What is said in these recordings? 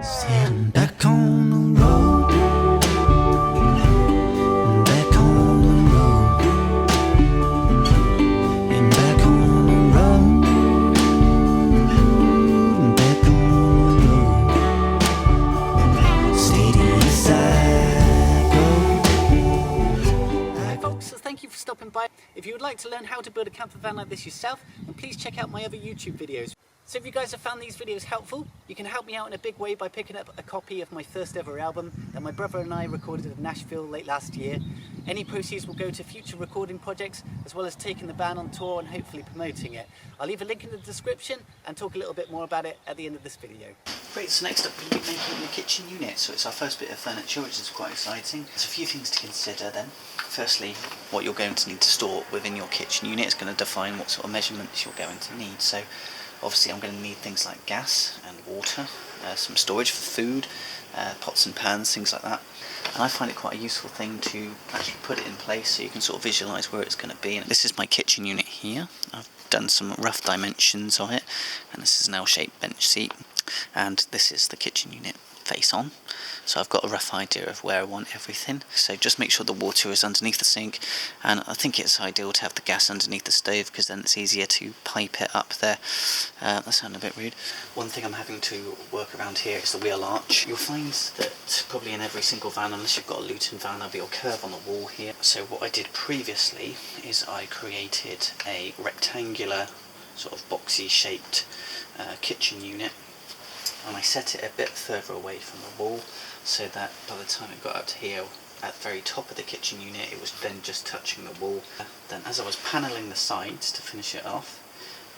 Sitting back on the road, back on the road, and back on the road, back on the road. City cycle. Hi folks, so thank you for stopping by. If you would like to learn how to build a camper van like this yourself, then please check out my other YouTube videos. So if you guys have found these videos helpful, you can help me out in a big way by picking up a copy of my first ever album that my brother and I recorded in Nashville late last year. Any proceeds will go to future recording projects, as well as taking the band on tour and hopefully promoting it. I'll leave a link in the description and talk a little bit more about it at the end of this video. Great, so next up we'll be making the kitchen unit. So it's our first bit of furniture, which is quite exciting. There's a few things to consider then. Firstly, what you're going to need to store within your kitchen unit is going to define what sort of measurements you're going to need. So obviously I'm going to need things like gas and water, some storage for food, pots and pans, things like that. And I find it quite a useful thing to actually put it in place so you can sort of visualise where it's going to be. And this is my kitchen unit here. I've done some rough dimensions on it, and this is an L-shaped bench seat, and this is the kitchen unit face on. So I've got a rough idea of where I want everything. So just make sure the water is underneath the sink, and I think it's ideal to have the gas underneath the stove because then it's easier to pipe it up there. That sounded a bit rude. One thing I'm having to work around here is the wheel arch. You'll find that probably in every single van, unless you've got a Luton van, there'll be a curve on the wall here. So what I did previously is I created a rectangular sort of boxy shaped kitchen unit, and I set it a bit further away from the wall so that by the time it got up to here at the very top of the kitchen unit it was then just touching the wall. Then as I was panelling the sides to finish it off,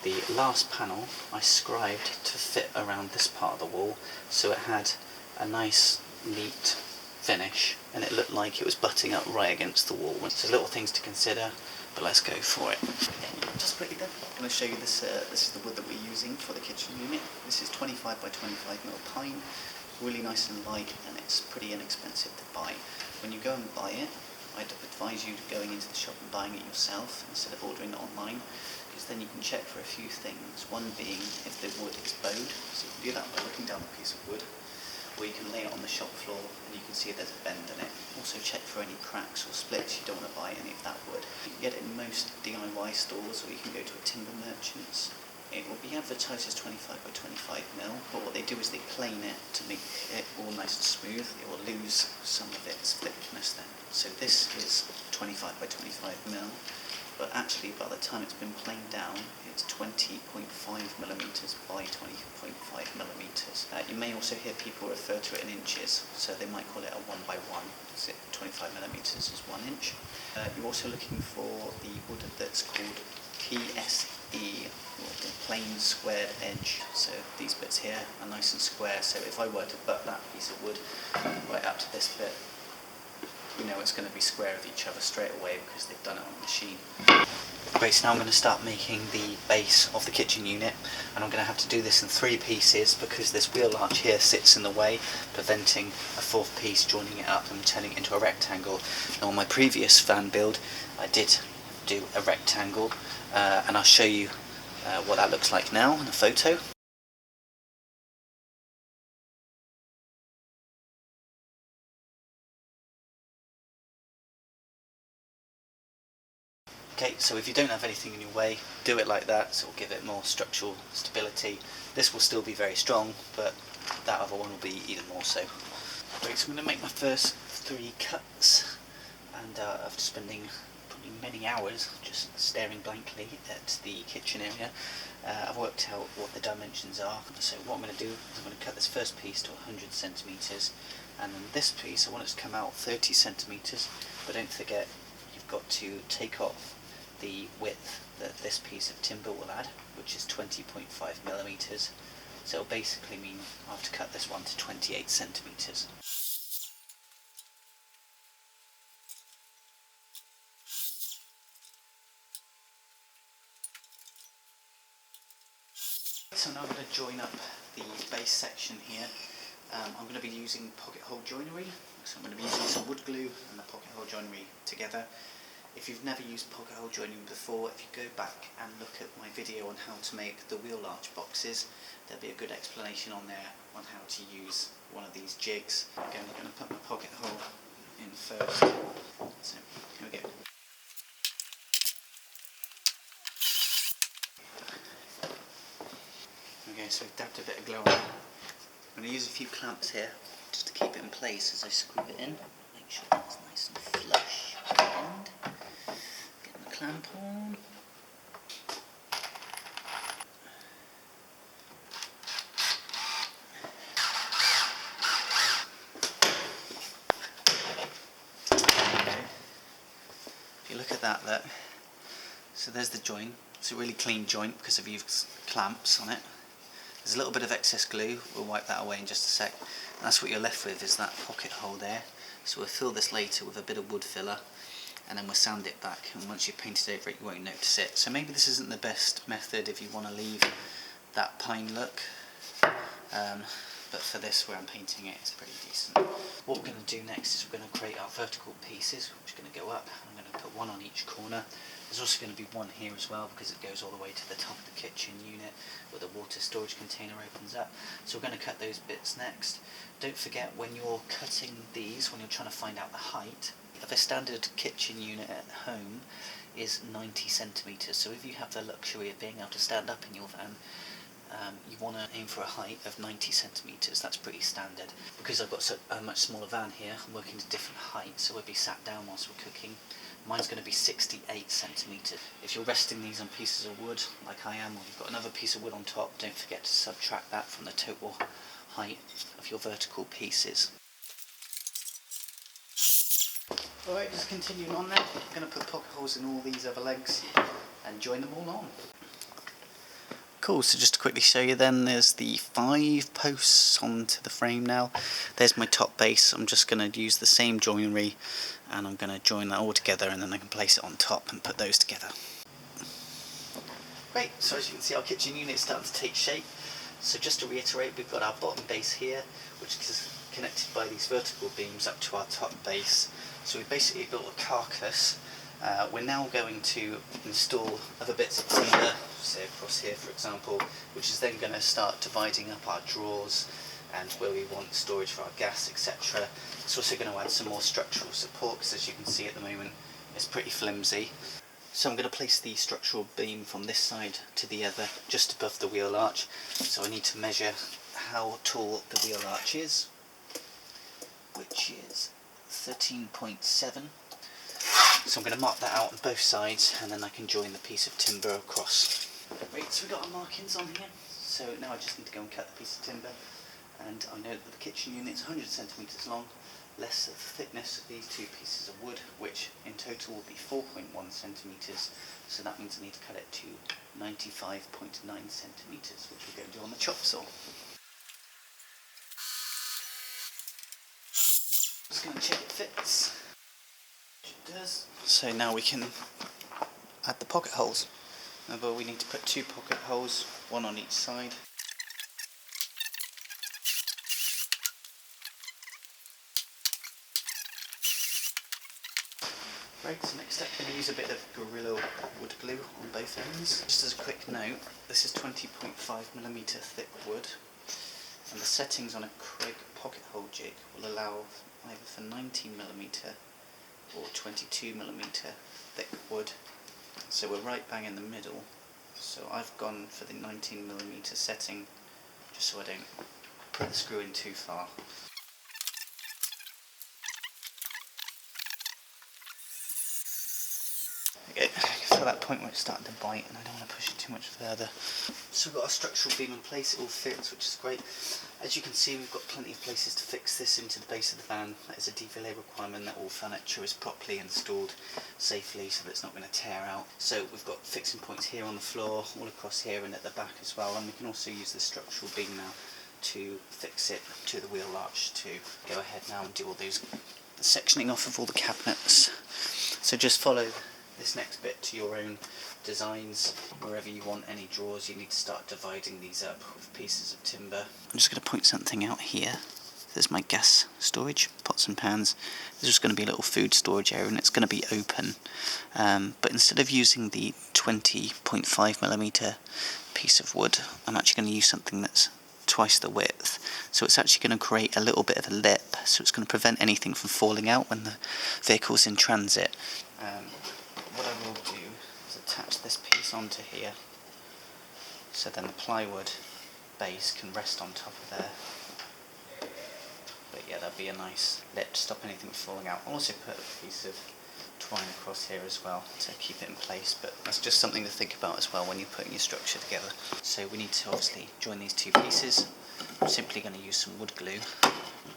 the last panel I scribed to fit around this part of the wall so it had a nice neat finish and it looked like it was butting up right against the wall. So little things to consider, but let's go for it. Just quickly then, I'm going to show you this. This is the wood that we're using for the kitchen unit. This is 25 by 25 mil pine, really nice and light, and it's pretty inexpensive to buy. When you go and buy it, I'd advise you going into the shop and buying it yourself instead of ordering it online, because then you can check for a few things. One being if the wood is bowed, so you can do that by looking down a piece of wood, or you can lay it on the shop floor and you can see there's a bend in it. Also check for any cracks or splits. You don't want to buy any of that wood. You can get it in most DIY stores, or you can go to a timber merchant's. It will be advertised as 25 by 25 mil, but what they do is they plane it to make it all nice and smooth. It will lose some of its thickness then. So this is 25 by 25 mil, but actually by the time it's been planed down, it's 20.5 millimeters by 20.5 millimeters. You may also hear people refer to it in inches, so they might call it a 1 by 1, so 25 millimeters is 1 inch. You're also looking for the wood that's called PSE, or the plain squared edge. So these bits here are nice and square, so if I were to butt that piece of wood right up to this bit, you know it's going to be square with each other straight away because they've done it on the machine. Great, so now I'm going to start making the base of the kitchen unit, and I'm going to have to do this in 3 pieces because this wheel arch here sits in the way, preventing a 4th piece joining it up and turning it into a rectangle. Now on my previous van build I did do a rectangle, and I'll show you what that looks like now in a photo. Okay, so if you don't have anything in your way, do it like that, so it'll give it more structural stability. This will still be very strong, but that other one will be even more so. Right, so I'm going to make my first 3 cuts, and after spending probably many hours just staring blankly at the kitchen area, I've worked out what the dimensions are. So what I'm going to do is I'm going to cut this first piece to 100 centimetres, and then this piece I want it to come out 30 centimetres, but don't forget you've got to take off the width that this piece of timber will add, which is 20.5 millimeters. So it'll basically mean I have to cut this one to 28 centimeters. So now I'm going to join up the base section here. I'm going to be using pocket hole joinery, so I'm going to be using some wood glue and the pocket hole joinery together. If you've never used pocket hole joinery before, if you go back and look at my video on how to make the wheel arch boxes, there'll be a good explanation on there on how to use one of these jigs. Again, I'm going to put my pocket hole in first. So here we go. Okay, so we've dabbed a bit of glue on. I'm going to use a few clamps here just to keep it in place as I screw it in. Make sure it's nice and flush at the end. Get the clamp on. If you look at that, look. So there's the joint. It's a really clean joint because I've used clamps on it. There's a little bit of excess glue. We'll wipe that away in just a sec. And that's what you're left with, is that pocket hole there. So we'll fill this later with a bit of wood filler, and then we'll sand it back. And once you've painted over it, you won't notice it. So maybe this isn't the best method if you want to leave that pine look. But for this, where I'm painting it, it's pretty decent. What we're going to do next is we're going to create our vertical pieces, which are going to go up. I'm going to put one on each corner. There's also going to be one here as well, because it goes all the way to the top of the kitchen unit where the water storage container opens up. So we're going to cut those bits next. Don't forget, when you're cutting these, when you're trying to find out the height of a standard kitchen unit at home is 90 centimetres. So if you have the luxury of being able to stand up in your van, you want to aim for a height of 90 centimetres. That's pretty standard. Because I've got a much smaller van here, I'm working to different heights, so we'll be sat down whilst we're cooking. Mine's going to be 68 centimetres. If you're resting these on pieces of wood, like I am, or you've got another piece of wood on top, don't forget to subtract that from the total height of your vertical pieces. Alright, just continuing on now. I'm going to put pocket holes in all these other legs and join them all on. Cool, so just to quickly show you then, there's the 5 posts onto the frame now. There's my top base. I'm just going to use the same joinery and I'm going to join that all together, and then I can place it on top and put those together. Great, so as you can see, our kitchen unit is starting to take shape. So just to reiterate, we've got our bottom base here, which is connected by these vertical beams up to our top base. So we've basically built a carcass. We're now going to install other bits of timber, say across here for example, which is then going to start dividing up our drawers and where we want storage for our gas, etc. It's also going to add some more structural support, because as you can see at the moment it's pretty flimsy. So I'm going to place the structural beam from this side to the other, just above the wheel arch. So I need to measure how tall the wheel arch is, which is 13.7. So I'm going to mark that out on both sides, and then I can join the piece of timber across. Right, so we've got our markings on here. So now I just need to go and cut the piece of timber. And I know that the kitchen unit is 100 centimetres long, less the thickness of these two pieces of wood, which in total will be 4.1 centimetres. So that means I need to cut it to 95.9 centimetres, which we're going to do on the chop saw. Just going to check it fits. It does. So now we can add the pocket holes. Remember, we need to put 2 pocket holes, one on each side. Right, so next up I'm going to use a bit of Gorilla wood glue on both ends. Just as a quick note, this is 20.5mm thick wood, and the settings on a Craig pocket hole jig will allow either for 19mm or 22mm thick wood. So we're right bang in the middle, so I've gone for the 19mm setting just so I don't put the screw in too far. Okay, so that point where it's starting to bite and I don't want to push it too much further. So we've got our structural beam in place, it all fits, which is great. As you can see, we've got plenty of places to fix this into the base of the van. That is a DVLA requirement that all furniture is properly installed safely so that it's not going to tear out. So we've got fixing points here on the floor, all across here and at the back as well, and we can also use the structural beam now to fix it to the wheel arch to go ahead now and do all those sectioning off of all the cabinets. So just follow this next bit to your own designs. Wherever you want any drawers, you need to start dividing these up with pieces of timber. I'm just going to point something out here. There's my gas storage, pots and pans. There's just going to be a little food storage area and it's going to be open. But instead of using the 20.5mm piece of wood, I'm actually going to use something that's twice the width, so it's actually going to create a little bit of a lip, so it's going to prevent anything from falling out when the vehicle's in transit. What I will do is attach this piece onto here, so then the plywood base can rest on top of there. But yeah, that'll be a nice lip to stop anything falling out. I'll also put a piece of twine across here as well to keep it in place, but that's just something to think about as well when you're putting your structure together. So we need to obviously join these two pieces. I'm simply going to use some wood glue,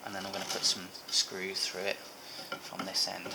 and then I'm going to put some screws through it from this end.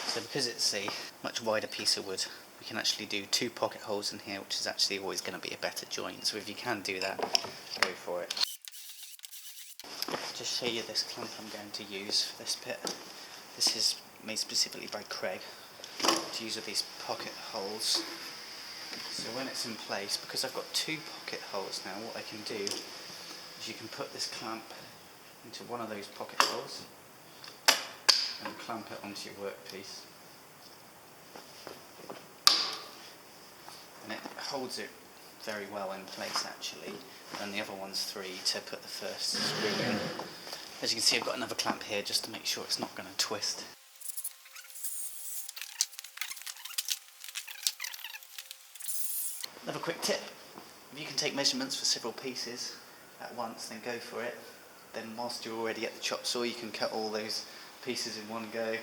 So because it's a much wider piece of wood, we can actually do 2 pocket holes in here, which is actually always going to be a better joint. So if you can do that, go for it. Just show you this clamp I'm going to use for this bit. This is made specifically by Craig to use with these pocket holes. So when it's in place, because I've got 2 pocket holes now, what I can do is you can put this clamp into one of those pocket holes and clamp it onto your workpiece, and it holds it very well in place actually, and the other one's 3 to put the first screw in. As you can see, I've got another clamp here just to make sure it's not going to twist. Another quick tip: if you can take measurements for several pieces at once, then go for it. Then whilst you're already at the chop saw, you can cut all those pieces in one go,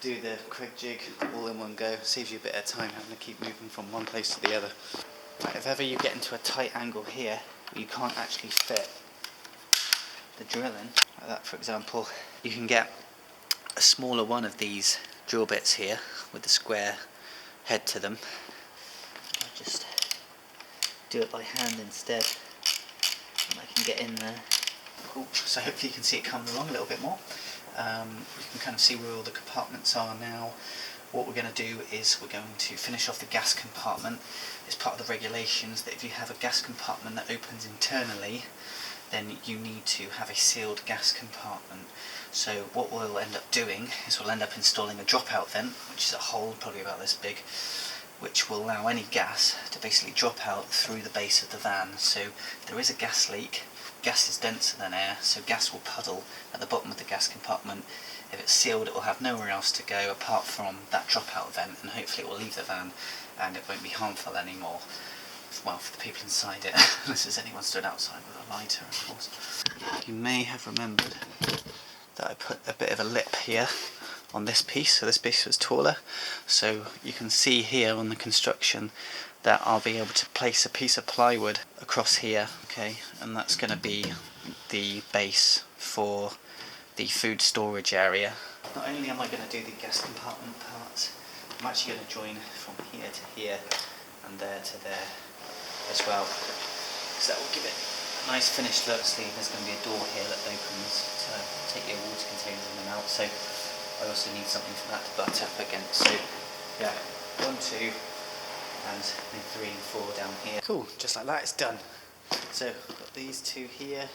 do the Craig jig all in one go. Saves you a bit of time having to keep moving from one place to the other. Right, if ever you get into a tight angle here where you can't actually fit the drill in, like that for example, you can get a smaller one of these drill bits here with the square head to them. I'll just do it by hand instead, and I can get in there. Cool. So hopefully you can see it coming along a little bit more. You can kind of see where all the compartments are now. What we're going to do is we're going to finish off the gas compartment. It's part of the regulations that if you have a gas compartment that opens internally, then you need to have a sealed gas compartment. So what we'll end up doing is we'll end up installing a dropout vent, which is a hole probably about this big, which will allow any gas to basically drop out through the base of the van. So if there is a gas leak, gas is denser than air, so gas will puddle at the bottom of the gas compartment. If it's sealed, it will have nowhere else to go apart from that dropout vent, and hopefully it will leave the van and it won't be harmful anymore. Well, for the people inside it, unless there's anyone stood outside with a lighter, of course. You may have remembered that I put a bit of a lip here on this piece, so this piece was taller. So you can see here on the construction that I'll be able to place a piece of plywood across here, okay, and that's going to be the base for the food storage area. Not only am I going to do the gas compartment parts, I'm actually going to join from here to here and there to there as well, so that will give it a nice finished look. See, there's going to be a door here that opens to take your water containers in and out, so I also need something for that to butt up against. So yeah, 1, 2 and then 3 and 4 down here. Cool, just like that, it's done. So I've got these 2 here,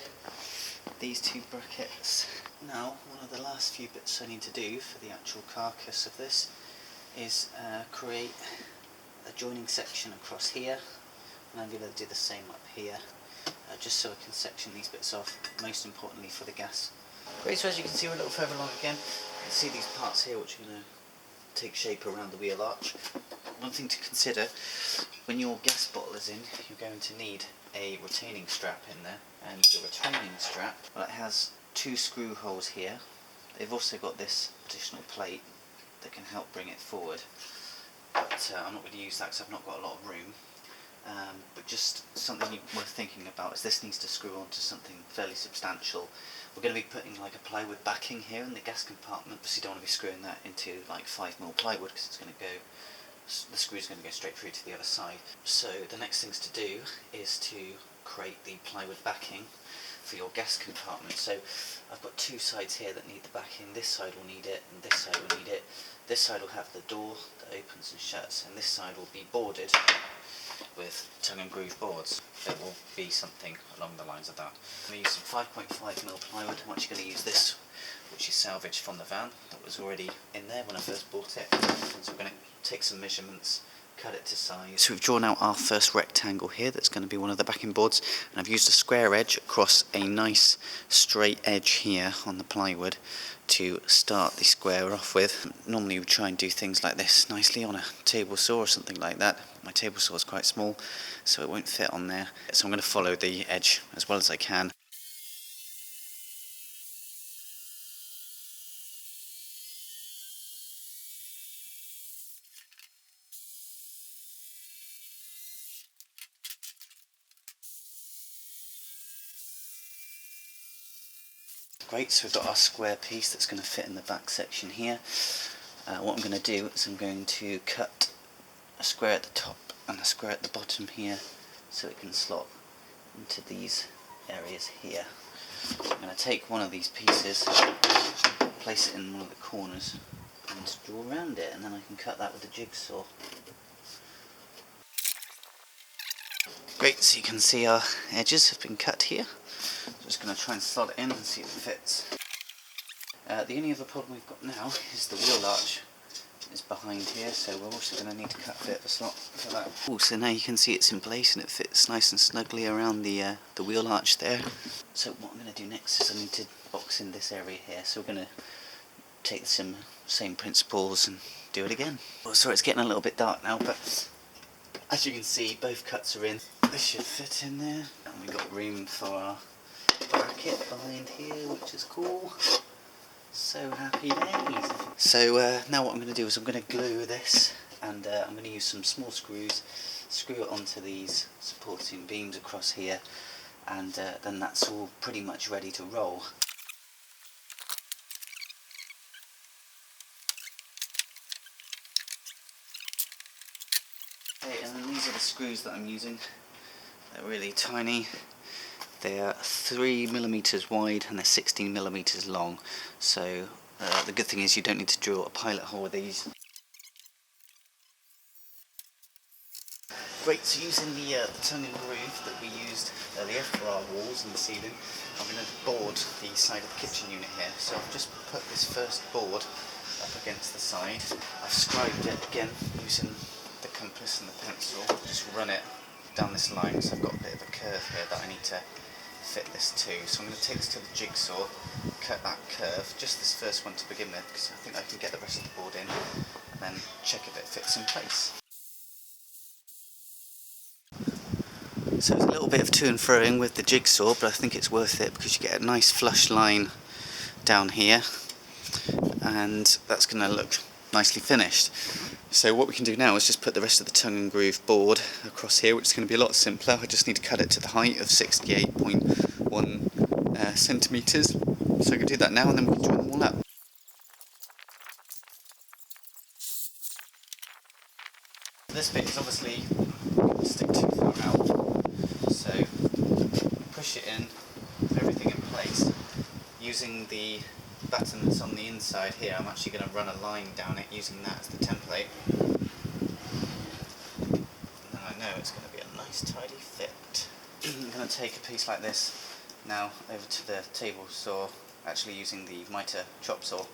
these 2 brackets. Now one of the last few bits I need to do for the actual carcass of this is create a joining section across here, and I'm going to do the same up here, just so I can section these bits off, most importantly for the gas. Great, so as you can see we're a little further along again. You can see these parts here which are going to take shape around the wheel arch. One thing to consider, when your gas bottle is in, you're going to need a retaining strap in there, and your retaining strap, well, it has 2 screw holes here. They've also got this additional plate that can help bring it forward, but I'm not going to use that because I've not got a lot of room. But just something worth thinking about is this needs to screw onto something fairly substantial. We're going to be putting like a plywood backing here in the gas compartment, but you don't want to be screwing that into like 5mm plywood because it's going to go, the screw's going to go straight through to the other side. So the next things to do is to create the plywood backing. for your gas compartment. So I've got two sides here that need the backing. This side will need it, and this side will need it. This side will have the door that opens and shuts, and this side will be boarded with tongue and groove boards. It will be something along the lines of that. I'm going to use some 5.5mm plywood. I'm actually going to use this, which is salvaged from the van, that was already in there when I first bought it. So we're going to take some measurements, cut it to size. So we've drawn out our first rectangle here that's going to be one of the backing boards, and I've used a square edge across a nice straight edge here on the plywood to start the square off with. Normally we try and do things like this nicely on a table saw or something like that. My table saw is quite small, so it won't fit on there. So I'm going to follow the edge as well as I can. Great, so we've got our square piece that's going to fit in the back section here. What I'm going to do is I'm going to cut a square at the top and a square at the bottom here so it can slot into these areas here. I'm going to take one of these pieces, place it in one of the corners and draw around it, and then I can cut that with a jigsaw. Great, so you can see our edges have been cut here. Just going to try and slot it in and see if it fits. The only other problem we've got now is the wheel arch is behind here, so we're also going to need to cut a bit of a slot for that. So now you can see it's in place and it fits nice and snugly around the wheel arch there. So what I'm going to do next is I need to box in this area here, so we're going to take the same principles and do it again. Oh, sorry, it's getting a little bit dark now, but as you can see both cuts are in. This should fit in there, and we've got room for our bracket behind here, which is cool. So happy days. So now what I'm going to do is I'm going to glue this, and I'm going to use some small screws, screw it onto these supporting beams across here, and then that's all pretty much ready to roll. Okay, and then these are the screws that I'm using. They're really tiny. They are 3mm wide and they're 16mm long. So the good thing is you don't need to drill a pilot hole with these. Great, so using the tongue and groove that we used earlier for our walls and the ceiling, I'm going to board the side of the kitchen unit here. So I've just put this first board up against the side. I've scribed it again using the compass and the pencil. Just run it down this line, so I've got a bit of a curve here that I need to fit this to. So I'm going to take this to the jigsaw, cut that curve, just this first one to begin with, because I think I can get the rest of the board in, and then check if it fits in place. So it's a little bit of to and froing with the jigsaw, but I think it's worth it because you get a nice flush line down here, and that's going to look nicely finished. So what we can do now is just put the rest of the tongue and groove board across here, which is going to be a lot simpler. I just need to cut it to the height of 68.1 centimetres. So I can do that now, and then we can join them all up. This bit is obviously stick too far out, so push it in, everything in place. Using the button that's on the inside here, I'm actually going to run a line down it using that as the template. And then I know it's going to be a nice tidy fit. I'm going to take a piece like this now over to the table saw, actually using the mitre chop saw,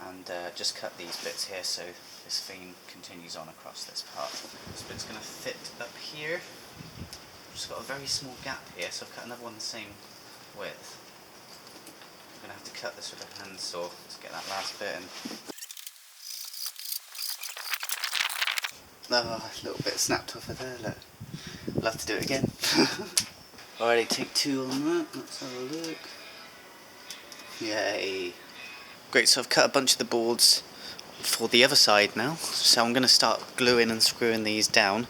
and just cut these bits here so this theme continues on across this part. This bit's going to fit up here. I've just got a very small gap here, so I've cut another one the same width. I'm going to have to cut this with a handsaw to get that last bit in. Oh, a little bit snapped off of there, look. I'll have to do it again. Alrighty, take two on that, let's have a look. Yay. Great, so I've cut a bunch of the boards for the other side now, so I'm going to start gluing and screwing these down.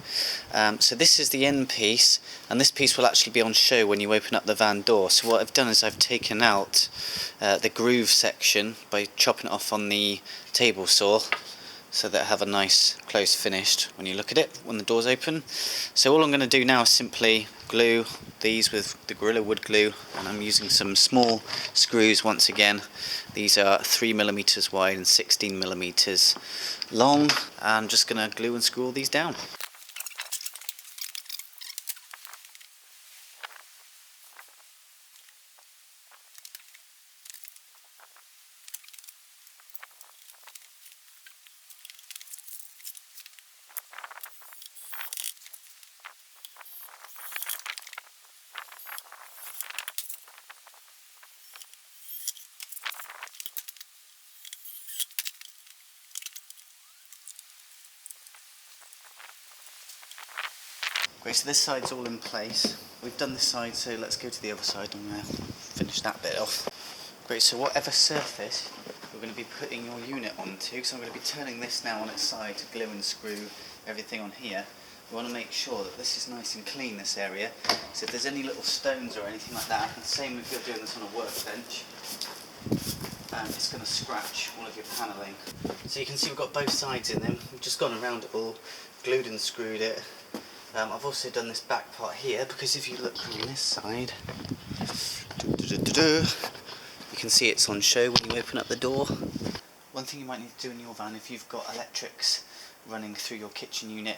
So this is the end piece, and this piece will actually be on show when you open up the van door. So what I've done is I've taken out the groove section by chopping it off on the table saw, so that I have a nice close finish when you look at it when the door's open. So all I'm going to do now is simply glue these with the Gorilla Wood glue, and I'm using some small screws once again. These are 3mm wide and 16mm long. I'm just going to glue and screw all these down. Great, so this side's all in place. We've done this side, so let's go to the other side and finish that bit off. Great, so whatever surface you're going to be putting your unit onto, so I'm going to be turning this now on its side to glue and screw everything on here. We want to make sure that this is nice and clean, this area. So if there's any little stones or anything like that, and same if you're doing this on a workbench, it's going to scratch all of your panelling. So you can see we've got both sides in them. We've just gone around it all, glued and screwed it. I've also done this back part here because if you look on this side, you can see it's on show when you open up the door. One thing you might need to do in your van if you've got electrics running through your kitchen unit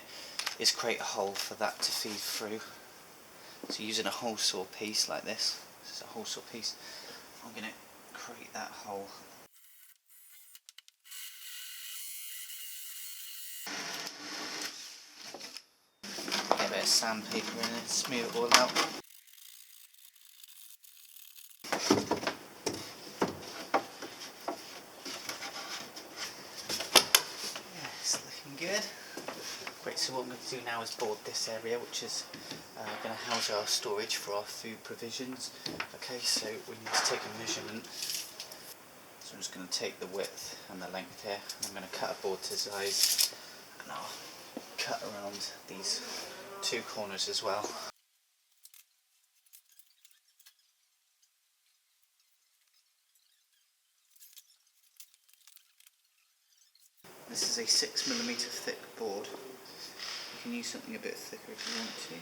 is create a hole for that to feed through. So using a hole saw piece like this is a hole saw piece, I'm going to create that hole. Get a bit of sandpaper in it, smooth it all out. Yeah, it's looking good. Great, so what I'm going to do now is board this area, which is going to house our storage for our food provisions. Okay, so we need to take a measurement. So I'm just going to take the width and the length here, and I'm going to cut a board to size, and I'll cut around these two corners as well. This is a 6mm thick board. You can use something a bit thicker if you want to.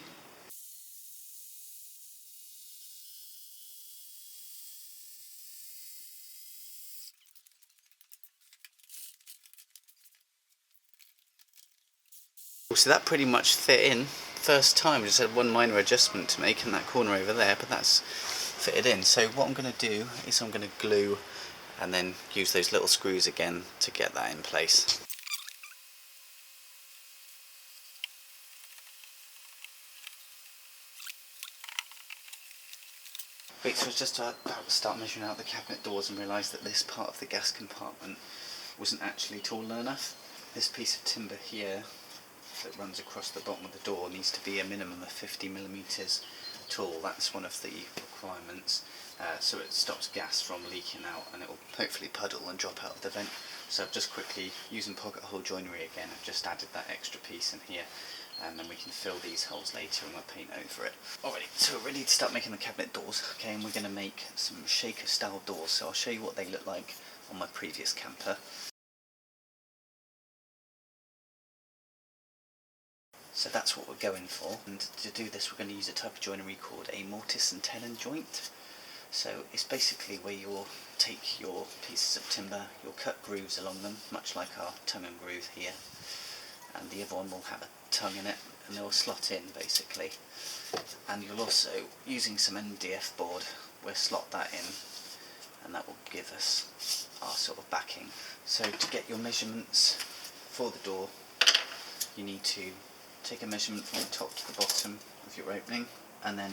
So that pretty much fit in. First time, I just had one minor adjustment to make in that corner over there, but that's fitted in. So what I'm going to do is I'm going to glue and then use those little screws again to get that in place. Great, so I was just about to start measuring out the cabinet doors and realised that this part of the gas compartment wasn't actually tall enough. This piece of timber here that runs across the bottom of the door needs to be a minimum of 50mm tall. That's one of the requirements, so it stops gas from leaking out and it will hopefully puddle and drop out of the vent. So I've just quickly, using pocket hole joinery again, I've just added that extra piece in here, and then we can fill these holes later and we'll paint over it. Alright, so we're ready to start making the cabinet doors, okay, and we're going to make some shaker style doors. So I'll show you what they look like on my previous camper. So that's what we're going for, and to do this we're going to use a type of joinery called a mortise and tenon joint. So it's basically where you'll take your pieces of timber, you'll cut grooves along them, much like our tongue and groove here, and the other one will have a tongue in it and they'll slot in basically. And you'll also, using some MDF board, we'll slot that in and that will give us our sort of backing. So to get your measurements for the door, you need to take a measurement from the top to the bottom of your opening, and then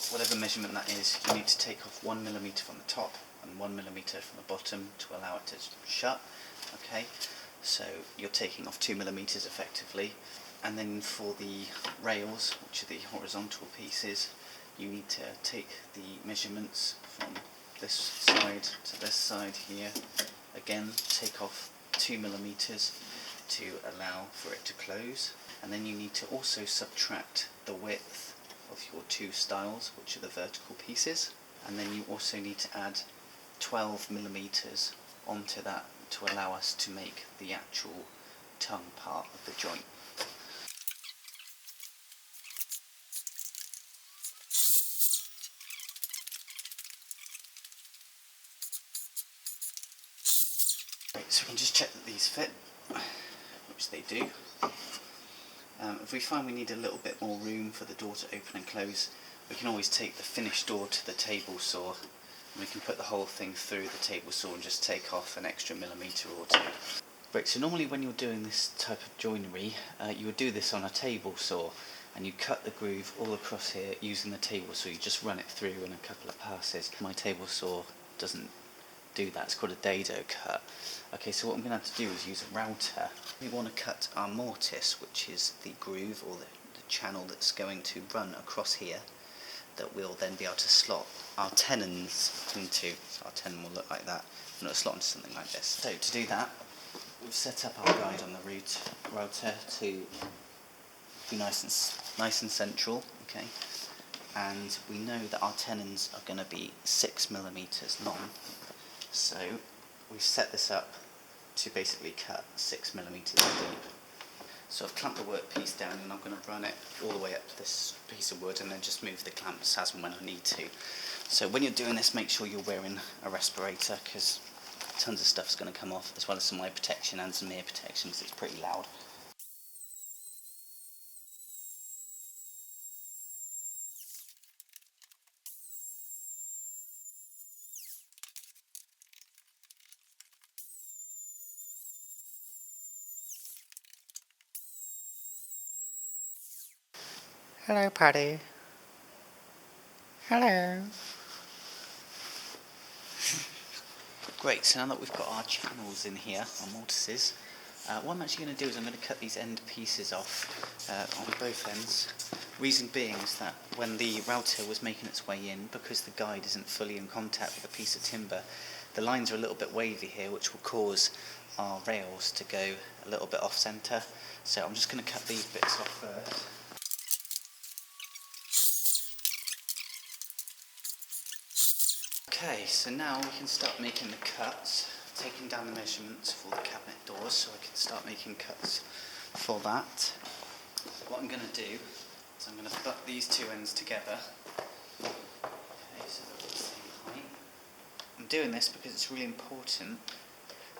whatever measurement that is, you need to take off 1mm from the top and 1mm from the bottom to allow it to shut. Okay, so you're taking off 2mm effectively, and then for the rails, which are the horizontal pieces, you need to take the measurements from this side to this side here. Again, take off 2mm to allow for it to close, and then you need to also subtract the width of your two stiles, which are the vertical pieces, and then you also need to add 12mm onto that to allow us to make the actual tongue part of the joint. Right, so we can just check that these fit, which they do. If we find we need a little bit more room for the door to open and close, we can always take the finished door to the table saw, and we can put the whole thing through the table saw and just take off an extra millimetre or two. Right, so normally when you're doing this type of joinery, you would do this on a table saw, and you cut the groove all across here using the table saw. You just run it through in a couple of passes. My table saw doesn't do that, it's called a dado cut. Okay, so what I'm going to have to do is use a router. We want to cut our mortise, which is the groove or the channel that's going to run across here, that we'll then be able to slot our tenons into. So our tenon will look like that, and it'll slot into something like this. So to do that, we've set up our guide on the router to be nice and central, okay? And we know that our tenons are going to be 6mm long, so we set this up to basically cut 6mm deep. So I've clamped the workpiece down, and I'm going to run it all the way up to this piece of wood and then just move the clamps as and when I need to. So when you're doing this, make sure you're wearing a respirator, because tons of stuff's going to come off, as well as some eye protection and some ear protection, because it's pretty loud. Hello, Paddy. Hello. Great, so now that we've got our channels in here, our mortises, what I'm actually going to do is I'm going to cut these end pieces off on both ends. Reason being is that when the router was making its way in, because the guide isn't fully in contact with a piece of timber, the lines are a little bit wavy here, which will cause our rails to go a little bit off centre. So I'm just going to cut these bits off first. Okay, so now we can start making the cuts, taking down the measurements for all the cabinet doors, so I can start making cuts for that. What I'm going to do is I'm going to butt these two ends together. Okay, so they're all the same height. I'm doing this because it's really important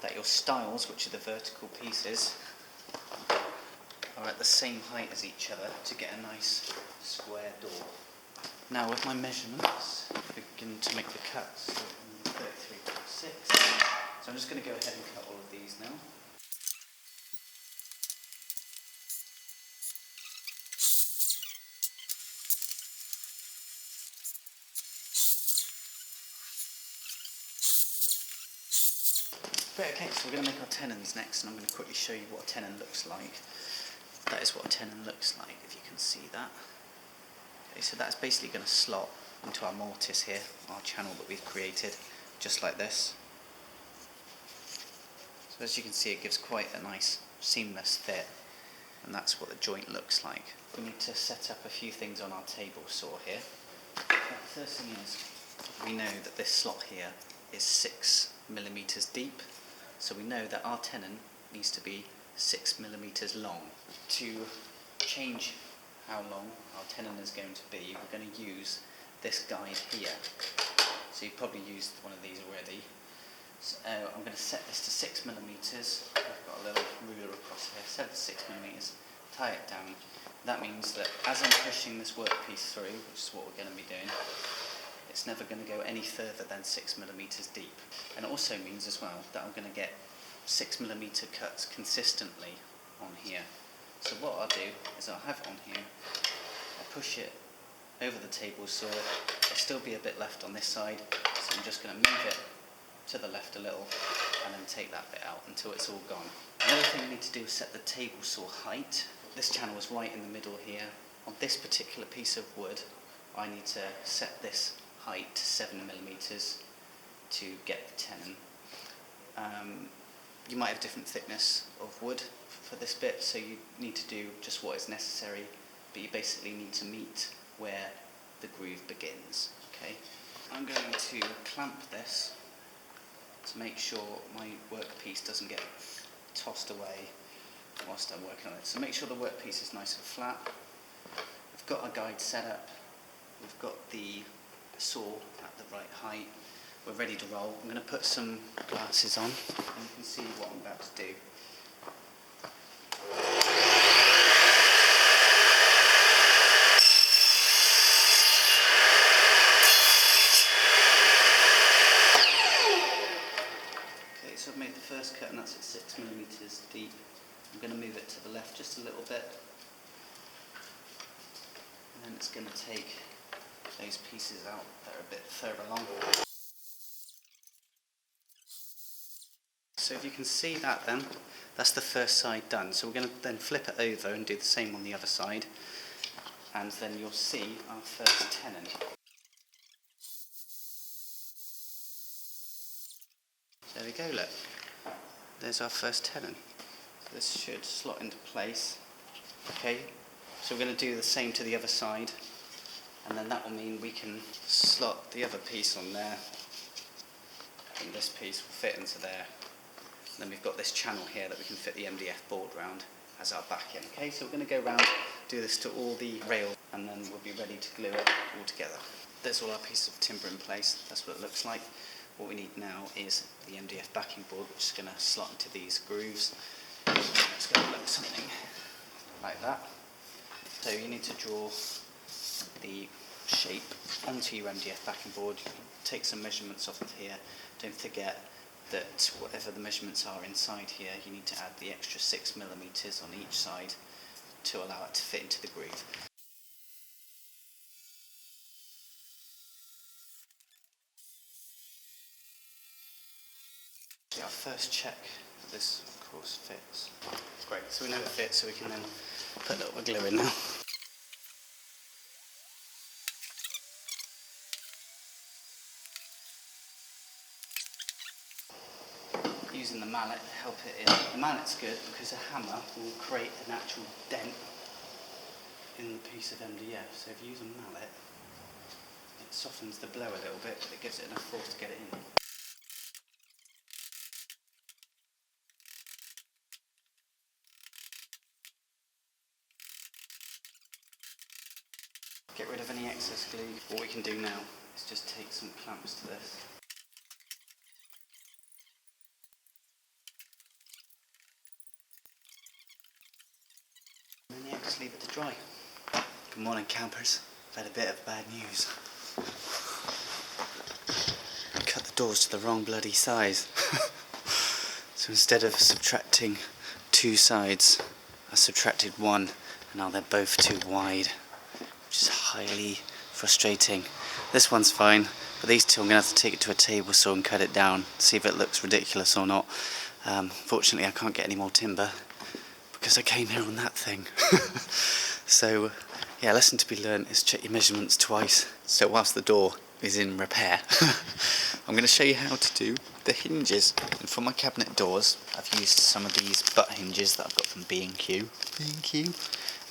that your stiles, which are the vertical pieces, are at the same height as each other to get a nice square door. Now with my measurements, I begin to make the cuts. So 33.6. So I'm just going to go ahead and cut all of these now. Right, okay, so we're going to make our tenons next, and I'm going to quickly show you what a tenon looks like. That is what a tenon looks like, if you can see that. Okay, so that's basically going to slot into our mortise here, our channel that we've created, just like this. So as you can see, it gives quite a nice seamless fit, and that's what the joint looks like. We need to set up a few things on our table saw here. The first thing is, we know that this slot here is 6mm deep, so we know that our tenon needs to be 6mm long. To change how long our tenon is going to be, we're going to use this guide here. So you've probably used one of these already. So I'm going to set this to 6mm. I've got a little ruler across here. Set it to 6mm, tie it down. That means that as I'm pushing this workpiece through, which is what we're going to be doing, it's never going to go any further than 6mm deep. And it also means as well that I'm going to get 6mm cuts consistently on here. So what I'll do is I'll have it on here, I'll push it over the table saw, there'll still be a bit left on this side, so I'm just going to move it to the left a little and then take that bit out until it's all gone. Another thing we need to do is set the table saw height. This channel is right in the middle here. On this particular piece of wood, I need to set this height to 7mm to get the tenon. You might have different thickness of wood for this bit, so you need to do just what is necessary, but you basically need to meet where the groove begins. Okay, I'm going to clamp this to make sure my workpiece doesn't get tossed away whilst I'm working on it. So make sure the workpiece is nice and flat. We've got our guide set up. We've got the saw at the right height. We're ready to roll. I'm going to put some glasses on and you can see what I'm about to do. Okay, so I've made the first cut and that's at 6mm deep. I'm going to move it to the left just a little bit. And then it's going to take those pieces out that are a bit further along. So if you can see that then, that's the first side done. So we're going to then flip it over and do the same on the other side. And then you'll see our first tenon. There we go, look. There's our first tenon. So this should slot into place. Okay, so we're going to do the same to the other side. And then that will mean we can slot the other piece on there. And this piece will fit into there. And then we've got this channel here that we can fit the MDF board round as our backing. Okay, so we're going to go around, do this to all the rails, and then we'll be ready to glue it all together. There's all our pieces of timber in place. That's what it looks like. What we need now is the MDF backing board, which is going to slot into these grooves. It's going to look something like that. So you need to draw the shape onto your MDF backing board. You can take some measurements off of here. Don't forget that whatever the measurements are inside here, you need to add the extra 6mm on each side to allow it to fit into the groove. So our first check that this of course fits. Great, so we know it fits, so we can then put a little bit of glue in now. Using the mallet to help it in. The mallet's good because a hammer will create an actual dent in the piece of MDF. So if you use a mallet, it softens the blow a little bit, but it gives it enough force to get it in. Get rid of any excess glue. What we can do now is just take some clamps to this. And then just leave it to dry. Good morning, campers. I've had a bit of bad news. I cut the doors to the wrong bloody size. So instead of subtracting 2 sides, I subtracted 1, and now they're both too wide, which is highly frustrating. This one's fine, but these two I'm going to have to take it to a table saw and cut it down, see if it looks ridiculous or not. Fortunately I can't get any more timber because I came here on that thing. So yeah, lesson to be learned is check your measurements twice. So whilst the door is in repair, I'm going to show you how to do the hinges. And for my cabinet doors, I've used some of these butt hinges that I've got from B&Q.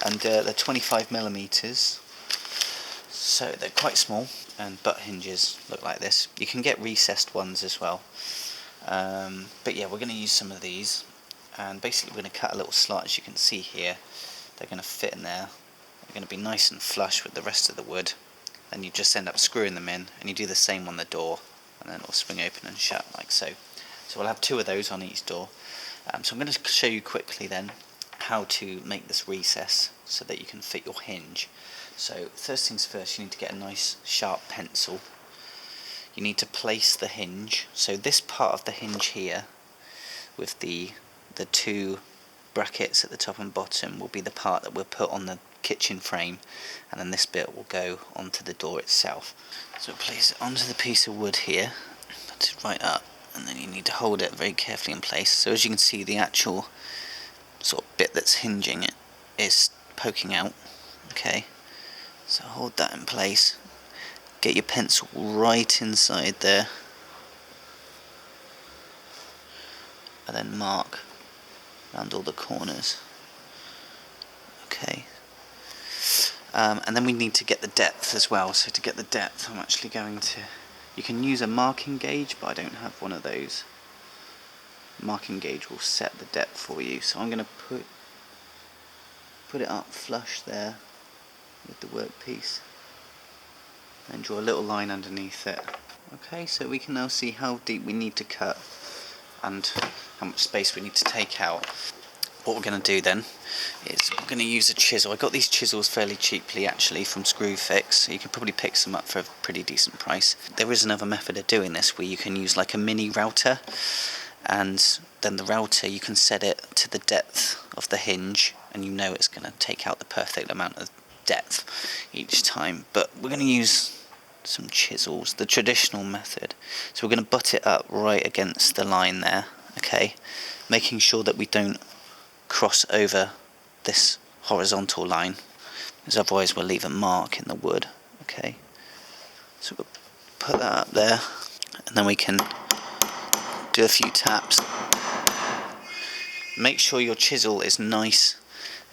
And they're 25mm, so they're quite small, and butt hinges look like this. You can get recessed ones as well, but yeah, we're going to use some of these, and basically we're going to cut a little slot, as you can see here. They're going to fit in there. They're going to be nice and flush with the rest of the wood, and you just end up screwing them in, and you do the same on the door, and then it'll swing open and shut like so. So we'll have 2 of those on each door. So I'm going to show you quickly then how to make this recess so that you can fit your hinge. So first things first, you need to get a nice sharp pencil. You need to place the hinge. So this part of the hinge here with the 2 brackets at the top and bottom will be the part that we'll put on the kitchen frame, and then this bit will go onto the door itself. So place it onto the piece of wood here, put it right up, and then you need to hold it very carefully in place. So as you can see, the actual sort of bit that's hinging it is poking out. Okay, so hold that in place, get your pencil right inside there, and then mark around all the corners. Okay, and then we need to get the depth as well. So to get the depth, I'm actually going to, you can use a marking gauge, but I don't have one of those. marking gauge will set the depth for you. So I'm going to put it up flush there with the workpiece and draw a little line underneath it. Okay, so we can now see how deep we need to cut and how much space we need to take out. What we're going to do then is we're going to use a chisel. I got these chisels fairly cheaply actually from Screwfix, so you can probably pick some up for a pretty decent price. There is another method of doing this where you can use like a mini router, and then the router you can set it to the depth of the hinge, and you know it's going to take out the perfect amount of depth each time. But we're going to use some chisels, the traditional method. So we're going to butt it up right against the line there, okay, making sure that we don't cross over this horizontal line, because otherwise we'll leave a mark in the wood. Okay, so we'll put that up there, and then we can do a few taps. Make sure your chisel is nice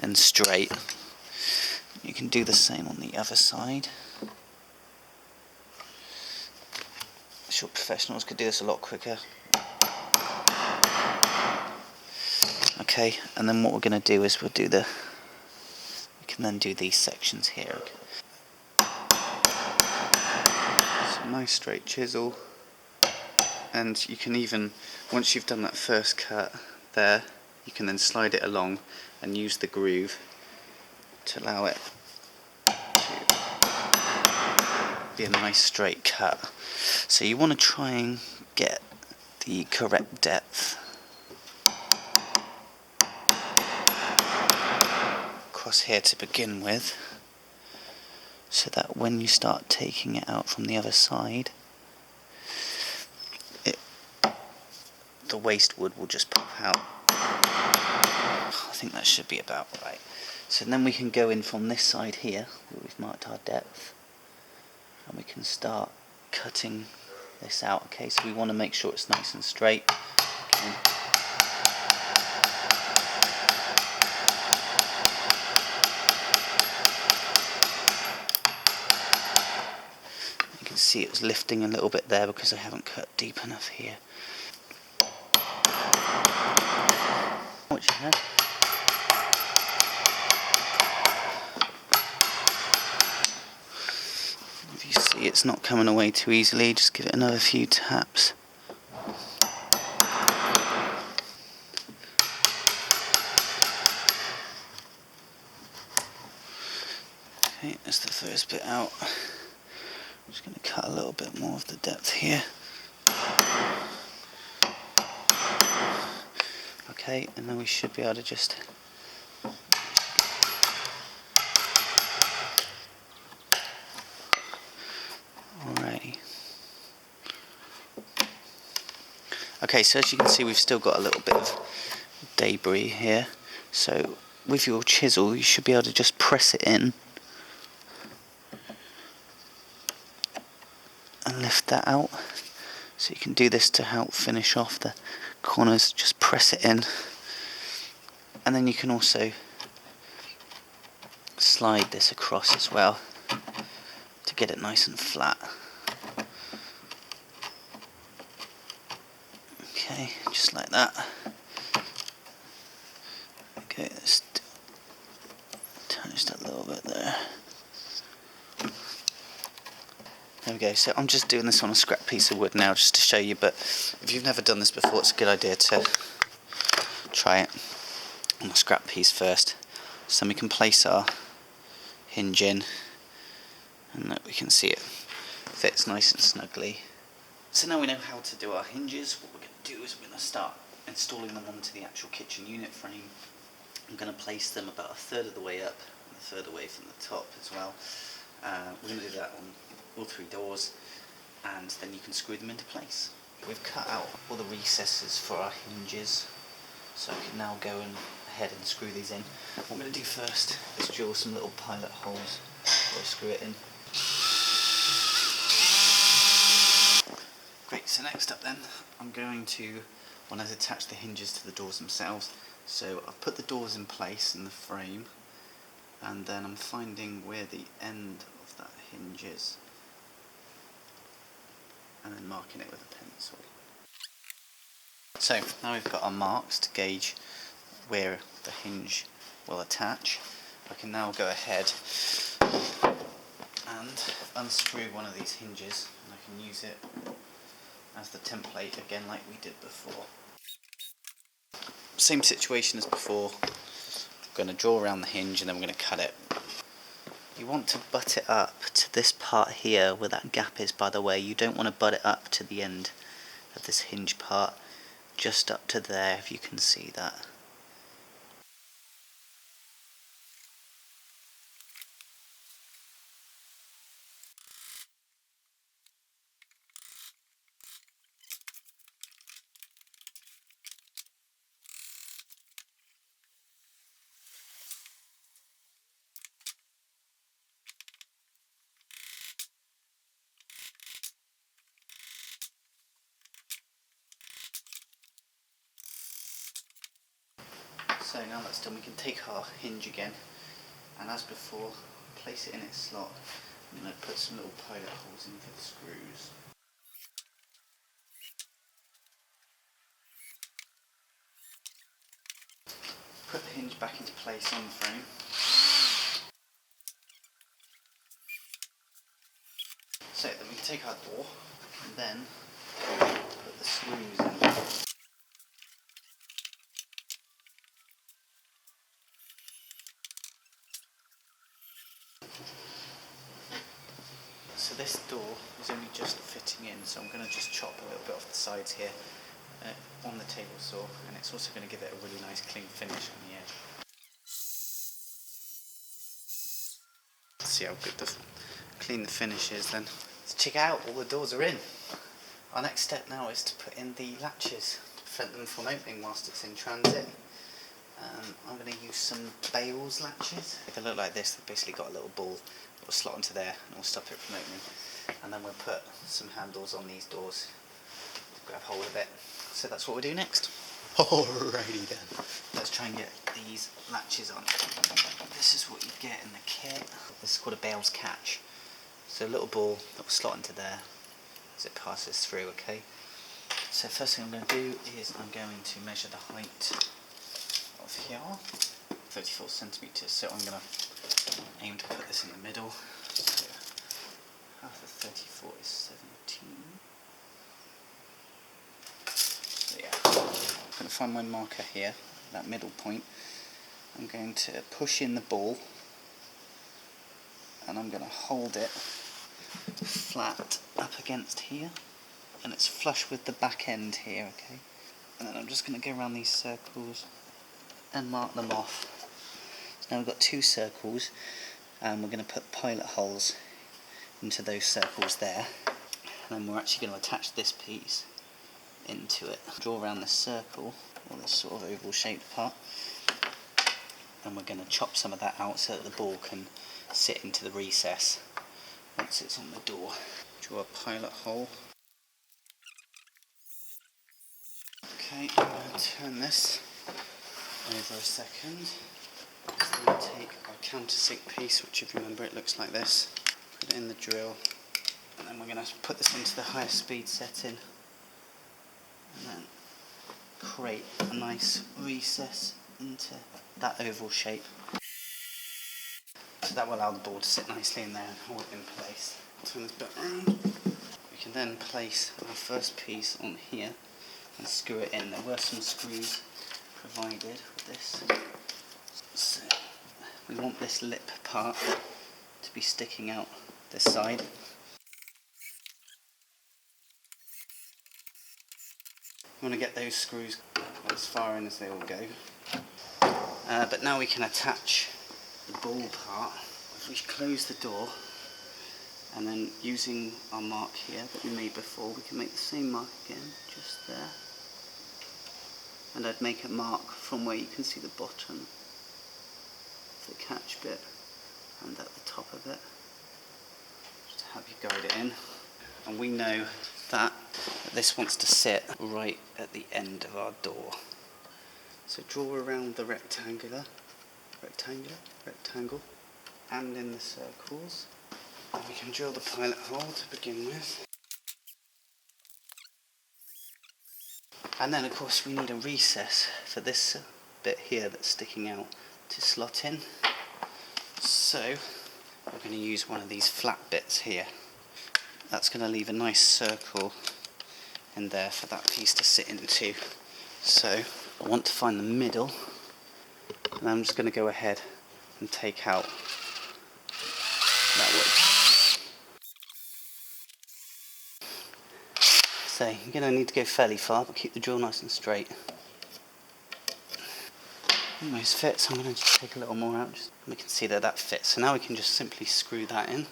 and straight. You can do the same on the other side. I'm sure professionals could do this a lot quicker. Okay, and then what we're going to do is we can then do these sections here. So nice straight chisel, and you can even, once you've done that first cut there, you can then slide it along and use the groove to allow it to be a nice straight cut. So you want to try and get the correct depth across here to begin with, so that when you start taking it out from the other side, the waste wood will just pop out. I think that should be about right. So then we can go in from this side here, where we've marked our depth, and we can start cutting this out. Okay, so we want to make sure it's nice and straight. Okay. You can see it's lifting a little bit there because I haven't cut deep enough here. Watch your head. If you see it's not coming away too easily, just give it another few taps. Okay, that's the first bit out. I'm just going to cut a little bit more of the depth here. Okay, and then we should be able to just alrighty. Okay, so as you can see, we've still got a little bit of debris here. So with your chisel, you should be able to just press it in and lift that out. So you can do this to help finish off the corners. Just press it in, and then you can also slide this across as well to get it nice and flat. Okay, just like that. Okay, let's touch that a little bit there. There we go. So I'm just doing this on a scrap piece of wood now just to show you, but if you've never done this before, it's a good idea to try it on a scrap piece first. So we can place our hinge in, and that we can see it fits nice and snugly. So now we know how to do our hinges. What we're going to do is we're going to start installing them onto the actual kitchen unit frame. I'm going to place them about a third of the way up and a third away from the top as well. We're going to do that on all three doors, and then you can screw them into place. We've cut out all the recesses for our hinges, so I can now go ahead and screw these in. What I'm going to do first is drill some little pilot holes where I screw it in. Great, so next up then, I'm going to want to attach the hinges to the doors themselves. So I've put the doors in place in the frame, and then I'm finding where the end of that hinge is, and then marking it with a pencil. So now we've got our marks to gauge where the hinge will attach. I can now go ahead and unscrew one of these hinges, and I can use it as the template again like we did before. Same situation as before. I'm going to draw around the hinge and then we're going to cut it. You want to butt it up to this part here where that gap is, by the way. You don't want to butt it up to the end of this hinge part, just up to there, if you can see that. So now that's done, we can take our hinge again, and as before, place it in its slot. I'm going to put some little pilot holes in for the screws. Put the hinge back into place on the frame. So then we can take our door and then put the screws in. So this door is only just fitting in, so I'm going to just chop a little bit off the sides here on the table saw, and it's also going to give it a really nice clean finish on the edge. Let's see how good clean the finish is then. Let's check out, all the doors are in. Our next step now is to put in the latches to prevent them from opening whilst it's in transit. I'm going to use some Bales latches. They look like this. They've basically got a little ball that will slot into there and will stop it from opening. And then we'll put some handles on these doors to grab hold of it. So that's what we'll do next. Alrighty then. Let's try and get these latches on. This is what you get in the kit. This is called a Bales catch. So a little ball that will slot into there as it passes through, okay? So first thing I'm going to do is I'm going to measure the height of here, 34 centimetres. So I'm going to aim to put this in the middle. So half of 34 is 17. So yeah, I'm going to find my marker here, that middle point. I'm going to push in the ball and I'm going to hold it flat up against here, and it's flush with the back end here, okay? And then I'm just going to go around these circles and mark them off. So now we've got two circles, and we're going to put pilot holes into those circles there, and then we're actually going to attach this piece into it. Draw around this circle, or this sort of oval shaped part, and we're going to chop some of that out so that the ball can sit into the recess once it's on the door. Draw a pilot hole. Okay, I'm going to turn this over a second. So then we take our countersink piece, which if you remember it looks like this. Put it in the drill, and then we're going to put this into the higher speed setting, and then create a nice recess into that oval shape. So that will allow the ball to sit nicely in there and hold it in place. Turn this bit around. We can then place our first piece on here and screw it in. There were some screws provided with this. So we want this lip part to be sticking out this side. We want to get those screws as far in as they will go. But now we can attach the ball part. If we close the door, and then using our mark here that we made before, we can make the same mark again, just there. And I'd make a mark from where you can see the bottom of the catch bit and at the top of it, just to help you guide it in. And we know that this wants to sit right at the end of our door. So draw around the rectangle, and in the circles. And we can drill the pilot hole to begin with. And then of course we need a recess for this bit here that's sticking out to slot in. So we're going to use one of these flat bits here. That's going to leave a nice circle in there for that piece to sit into. So I want to find the middle, and I'm just going to go ahead and take out that way. So you're going to need to go fairly far, but keep the drill nice and straight. Almost fits. I'm going to just take a little more out, just we can see that that fits. So now we can just simply screw that in.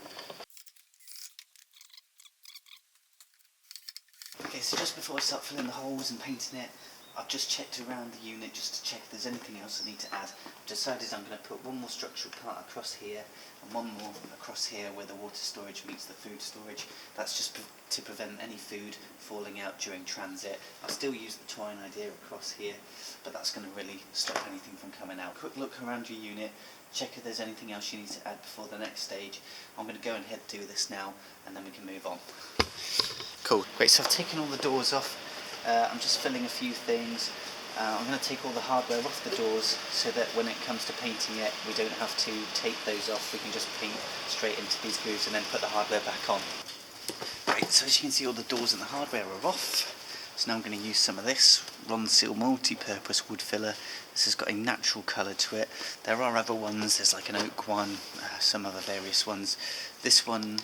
Okay, so just before I start filling the holes and painting it, I've just checked around the unit just to check if there's anything else I need to add. I've decided I'm going to put one more structural part across here and one more across here where the water storage meets the food storage. That's just to prevent any food falling out during transit. I'll still use the twine idea across here, but that's going to really stop anything from coming out. Quick look around your unit, check if there's anything else you need to add before the next stage. I'm going to go ahead and do this now, and then we can move on. Cool. Great, so I've taken all the doors off. I'm just filling a few things. I'm going to take all the hardware off the doors so that when it comes to painting it, we don't have to take those off. We can just paint straight into these grooves and then put the hardware back on. Right, so as you can see, all the doors and the hardware are off. So now I'm going to use some of this Ronseal multi-purpose wood filler. This has got a natural colour to it. There are other ones, there's like an oak one, some other various ones. This one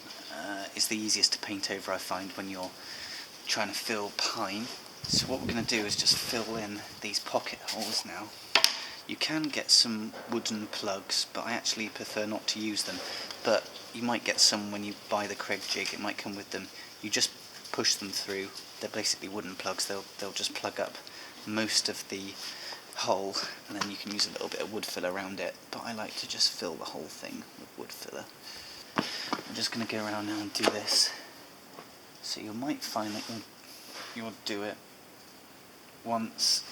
is the easiest to paint over, I find, when you're trying to fill pine. So what we're going to do is just fill in these pocket holes now. You can get some wooden plugs, but I actually prefer not to use them. But you might get some when you buy the Craig jig, it might come with them. You just push them through. They're basically wooden plugs. They'll just plug up most of the hole, and then you can use a little bit of wood filler around it. But I like to just fill the whole thing with wood filler. I'm just going to go around now and do this. So you might find that you'll do it once,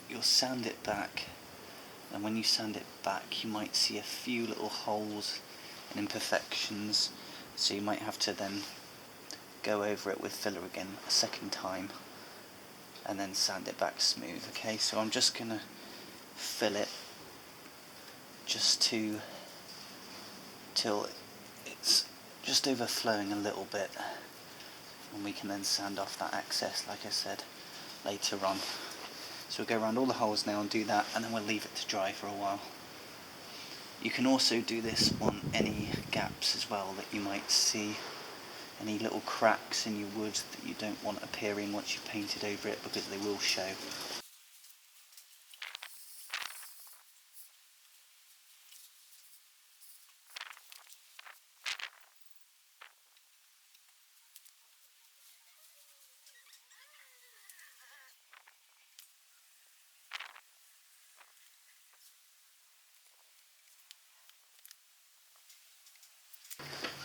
you'll sand it back, and when you sand it back you might see a few little holes and imperfections, so you might have to then go over it with filler again a second time and then sand it back smooth. Okay, so I'm just going to fill it just till it's just overflowing a little bit, and we can then sand off that excess, like I said, later on. So we'll go around all the holes now and do that, and then we'll leave it to dry for a while. You can also do this on any gaps as well that you might see, any little cracks in your wood that you don't want appearing once you've painted over it, because they will show.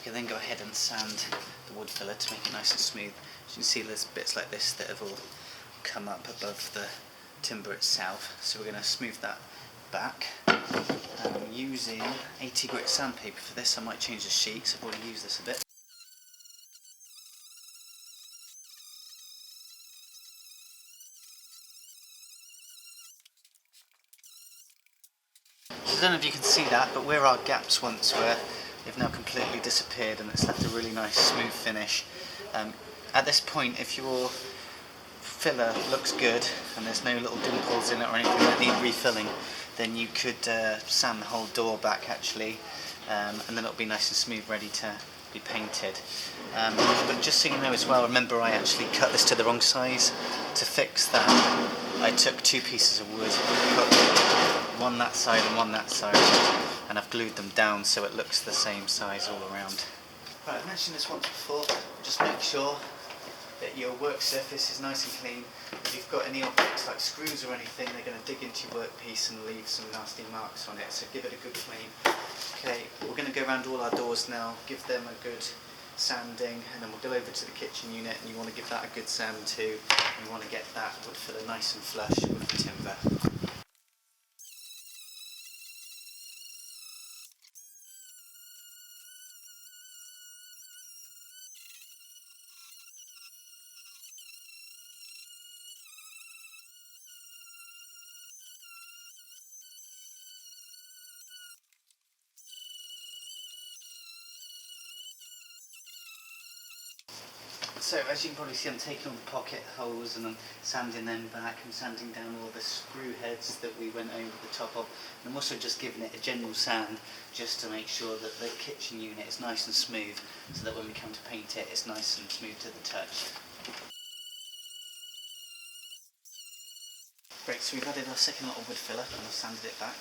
You can then go ahead and sand the wood filler to make it nice and smooth. As you can see, there's bits like this that have all come up above the timber itself, so we're going to smooth that back. Using 80 grit sandpaper for this. I might change the sheet, so I've already used this a bit. So I don't know if you can see that, but where our gaps once were, they've now completely disappeared, and it's left a really nice smooth finish. At this point, if your filler looks good and there's no little dimples in it or anything that need refilling, then you could sand the whole door back actually, and then it'll be nice and smooth, ready to be painted. But just so you know as well, remember I actually cut this to the wrong size. To fix that, I took two pieces of wood, put one that side and one that side, and I've glued them down so it looks the same size all around. Right, I mentioned this once before, just make sure that your work surface is nice and clean. If you've got any objects like screws or anything, they're going to dig into your workpiece and leave some nasty marks on it, so give it a good clean. Okay, we're going to go around all our doors now, give them a good sanding, and then we'll go over to the kitchen unit, and you want to give that a good sand too. You want to get that wood filler nice and flush with the timber. So as you can probably see, I'm taking all the pocket holes and I'm sanding them back. I'm sanding down all the screw heads that we went over the top of. And I'm also just giving it a general sand just to make sure that the kitchen unit is nice and smooth, so that when we come to paint it, it's nice and smooth to the touch. Great, so we've added our second lot of wood filler and I've sanded it back.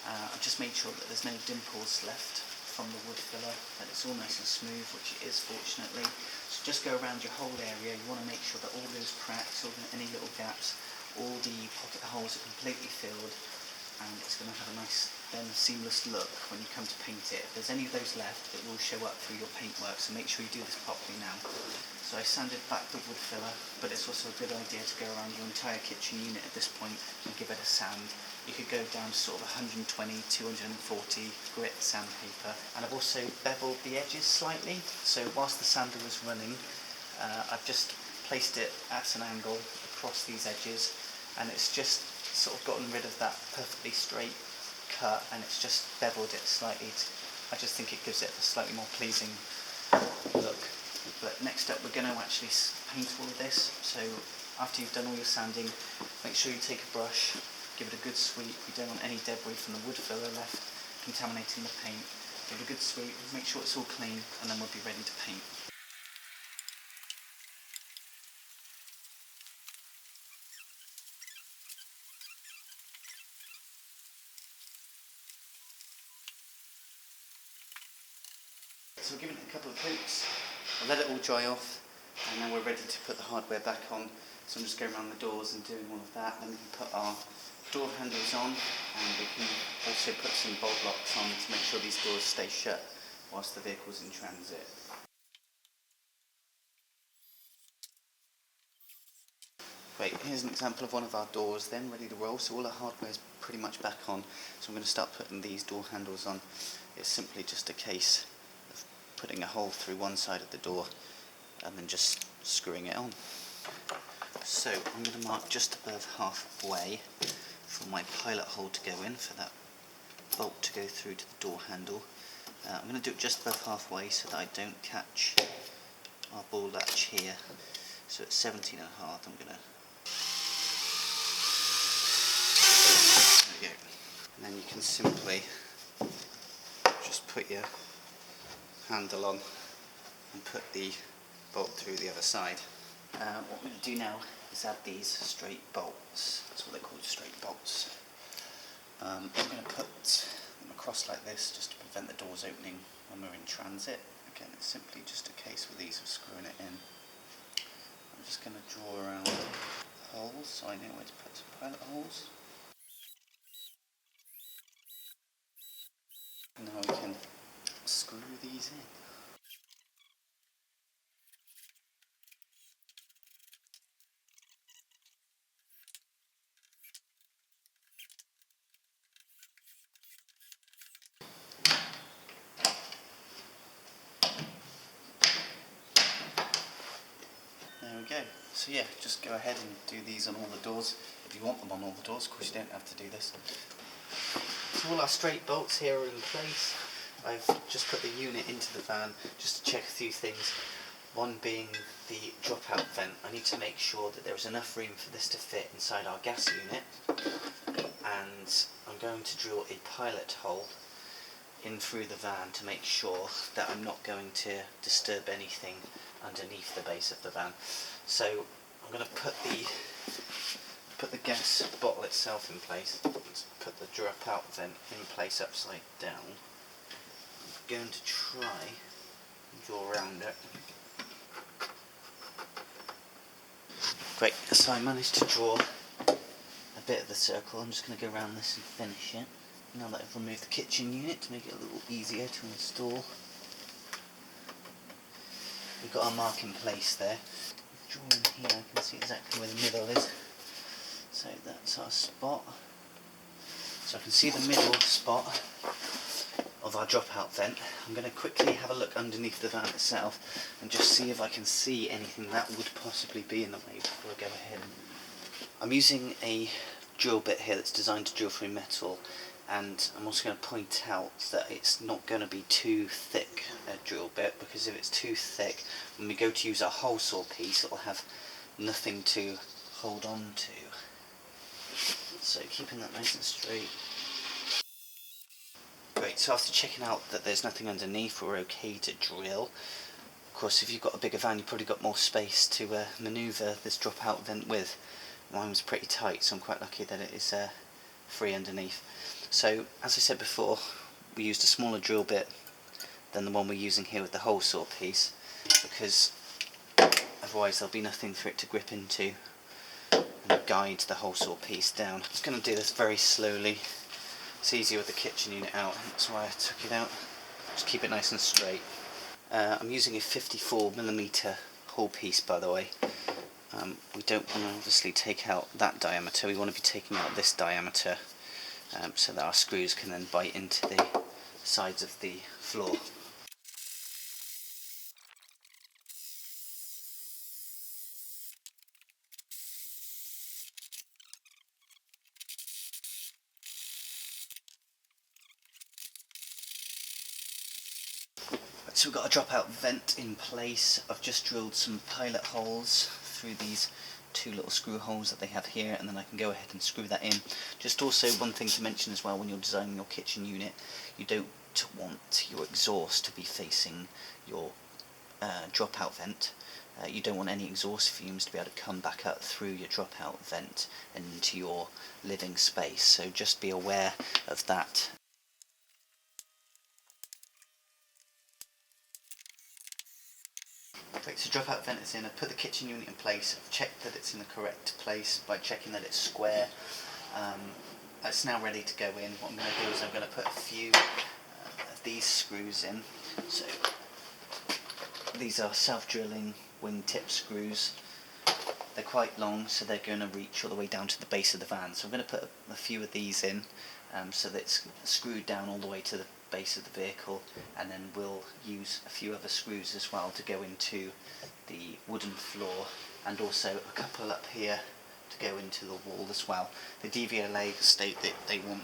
I've just made sure that there's no dimples left from the wood filler, that it's all nice and smooth, which it is fortunately. So just go around your whole area. You want to make sure that all those cracks, all any little gaps, all the pocket holes are completely filled, and it's going to have a nice then seamless look when you come to paint it. If there's any of those left, it will show up through your paintwork, so make sure you do this properly now. So I sanded back the wood filler, but it's also a good idea to go around your entire kitchen unit at this point and give it a sand. You could go down to sort of 120, 240 grit sandpaper. And I've also beveled the edges slightly, so whilst the sander was running, I've just placed it at an angle across these edges, and it's just sort of gotten rid of that perfectly straight cut, and it's just beveled it slightly. I just think it gives it a slightly more pleasing look. But next up, we're going to actually paint all of this. So after you've done all your sanding, make sure you take a brush, give it a good sweep. You don't want any debris from the wood filler left contaminating the paint. Give it a good sweep, make sure it's all clean, and then we'll be ready to paint. So we're giving it a couple of coats. I'll let it all dry off, and then we're ready to put the hardware back on. So I'm just going around the doors and doing all of that. Then we can put our door handles on, and we can also put some bolt locks on to make sure these doors stay shut whilst the vehicle's in transit. Great, here's an example of one of our doors then, ready to roll. So all our hardware is pretty much back on. So I'm going to start putting these door handles on. It's simply just a case of putting a hole through one side of the door and then just screwing it on. So I'm going to mark just above halfway for my pilot hole to go in, for that bolt to go through to the door handle. I'm going to do it just above halfway so that I don't catch our ball latch here. So at 17 and a half, I'm going to... There we go. And then you can simply just put your handle on and put the bolt through the other side. What I'm going to do now is add these straight bolts. That's what they're called, straight bolts. I'm going to put them across like this just to prevent the doors opening when we're in transit. Again, it's simply just a case with these of screwing it in. I'm just going to draw around holes so I know where to put some pilot holes. And now we can screw these in. There we go. So yeah, just go ahead and do these on all the doors. If you want them on all the doors, of course you don't have to do this. So all our straight bolts here are in place. I've just put the unit into the van just to check a few things. One being the dropout vent. I need to make sure that there is enough room for this to fit inside our gas unit. And I'm going to drill a pilot hole in through the van to make sure that I'm not going to disturb anything underneath the base of the van. So I'm going to put the gas bottle itself in place, put the dropout vent in place upside down. I'm going to try and draw around it. Great, so I managed to draw a bit of the circle. I'm just going to go around this and finish it. Now that I've removed the kitchen unit to make it a little easier to install. We've got our mark in place there. Draw in here, I can see exactly where the middle is. So that's our spot. So I can see the middle spot of our dropout vent. I'm going to quickly have a look underneath the van itself and just see if I can see anything that would possibly be in the way before I go ahead. I'm using a drill bit here that's designed to drill through metal, And I'm also going to point out that it's not going to be too thick a drill bit, because if it's too thick, when we go to use our hole saw piece, it'll have nothing to hold on to. So keeping that nice and straight. Great, so after checking out that there's nothing underneath, we're okay to drill. Of course, if you've got a bigger van, you've probably got more space to manoeuvre this drop-out vent with. Mine was pretty tight, so I'm quite lucky that it is free underneath. So, as I said before, we used a smaller drill bit than the one we're using here with the hole saw piece, because otherwise there'll be nothing for it to grip into and guide the hole saw piece down. I'm just going to do this very slowly. It's easier with the kitchen unit out, that's why I took it out. Just keep it nice and straight. I'm using a 54mm hole piece, by the way. We don't want to obviously take out that diameter, we want to be taking out this diameter, so that our screws can then bite into the sides of the floor. So we've got a drop-out vent in place. I've just drilled some pilot holes through these two little screw holes that they have here, and then I can go ahead and screw that in. Just also one thing to mention as well, when you're designing your kitchen unit, you don't want your exhaust to be facing your drop-out vent. You don't want any exhaust fumes to be able to come back up through your drop-out vent and into your living space, so just be aware of that. Great, so drop-out vent is in. I've put the kitchen unit in place. I've checked that it's in the correct place by checking that it's square. It's now ready to go in. What I'm going to do is I'm going to put a few of these screws in. So these are self-drilling wingtip screws. They're quite long, so they're going to reach all the way down to the base of the van. So I'm going to put a few of these in, so that it's screwed down all the way to the base of the vehicle, and then we'll use a few other screws as well to go into the wooden floor, and also a couple up here to go into the wall as well. The DVLA state that they want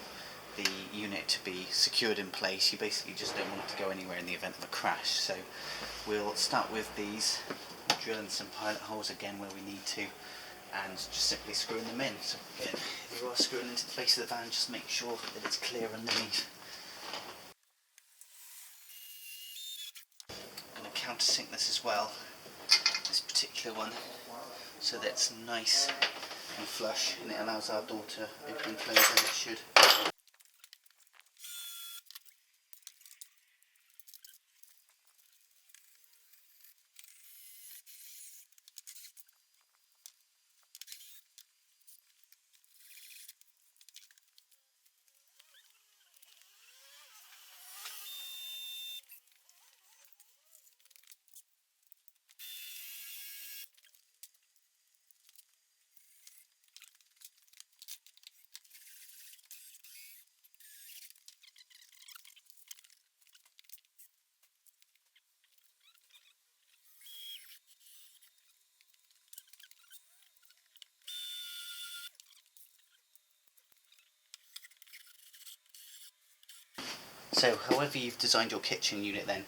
the unit to be secured in place. You basically just don't want it to go anywhere in the event of a crash. So we'll start with these, drilling some pilot holes again where we need to, and just simply screwing them in. So again, if you are screwing into the base of the van, just make sure that it's clear underneath. I'm going to countersink this as well, this particular one, so that it's nice and flush, and it allows our door to open and close as it should. So however you've designed your kitchen unit then,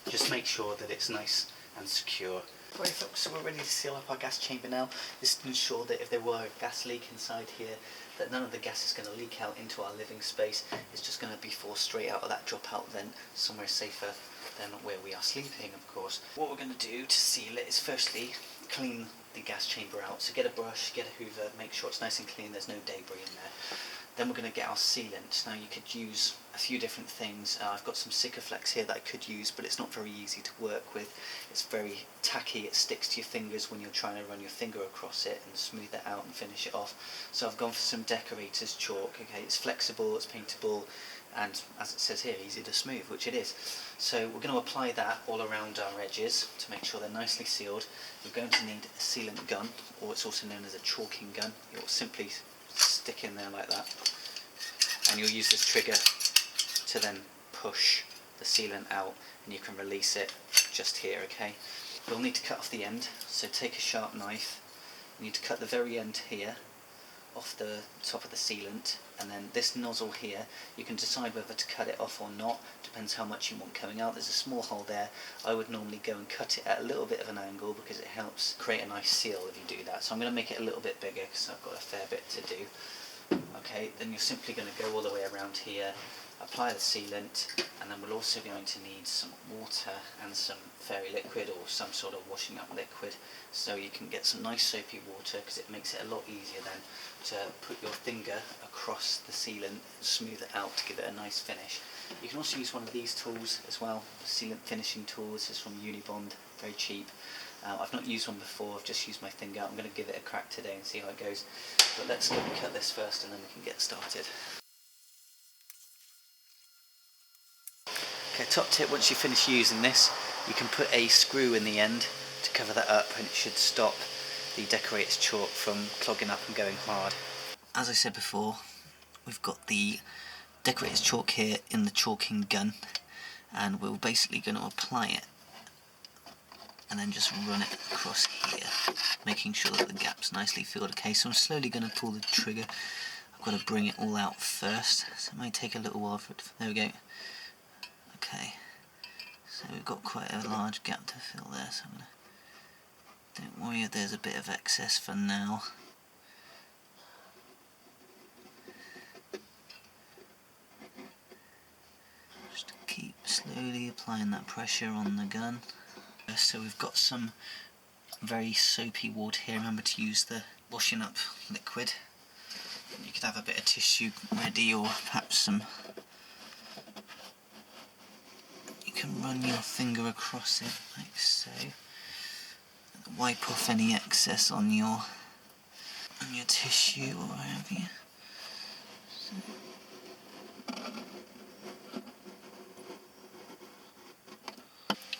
just make sure that it's nice and secure. Right folks, so we're ready to seal up our gas chamber now. This to ensure that if there were a gas leak inside here, that none of the gas is going to leak out into our living space. It's just going to be forced straight out of that drop-out vent, somewhere safer than where we are sleeping, of course. What we're going to do to seal it is firstly clean the gas chamber out. So get a brush, get a hoover, make sure it's nice and clean, there's no debris in there. Then we're going to get our sealant. Now you could use a few different things. I've got some Sikaflex here that I could use, but it's not very easy to work with. It's very tacky, it sticks to your fingers when you're trying to run your finger across it and smooth it out and finish it off. So I've gone for some decorator's chalk. Okay, it's flexible, it's paintable, and as it says here, easy to smooth, which it is. So we're going to apply that all around our edges to make sure they're nicely sealed. We're going to need a sealant gun, or it's also known as a chalking gun. You'll simply stick in there like that, and you'll use this trigger to then push the sealant out, and you can release it just here. Okay, we'll need to cut off the end, so take a sharp knife. You need to cut the very end here off the top of the sealant, and then this nozzle here, you can decide whether to cut it off or not, depends how much you want coming out. There's a small hole there. I would normally go and cut it at a little bit of an angle because it helps create a nice seal if you do that. So I'm going to make it a little bit bigger because I've got a fair bit to do. Okay, then you're simply going to go all the way around here, apply the sealant, and then we're also going to need some water and some fairy liquid or some sort of washing up liquid, so you can get some nice soapy water, because it makes it a lot easier then to put your finger across the sealant and smooth it out to give it a nice finish. You can also use one of these tools as well, the sealant finishing tool. This is from Unibond, very cheap. I've not used one before, I've just used my finger. I'm going to give it a crack today and see how it goes. But let's go and cut this first and then we can get started. Okay, top tip, once you finish using this, you can put a screw in the end to cover that up, and it should stop the decorator's chalk from clogging up and going hard. As I said before, we've got the decorator's chalk here in the chalking gun, and we're basically going to apply it and then just run it across here, making sure that the gap's nicely filled. Okay, so I'm slowly going to pull the trigger. I've got to bring it all out first, so it may take a little while for it to, there we go. Okay, so we've got quite a large gap to fill there, so I'm gonna, don't worry if there's a bit of excess for now. Just keep slowly applying that pressure on the gun. So we've got some very soapy water here. Remember to use the washing up liquid. You could have a bit of tissue ready, or perhaps some. You can run your finger across it like so. Wipe off any excess on your tissue or wherever you.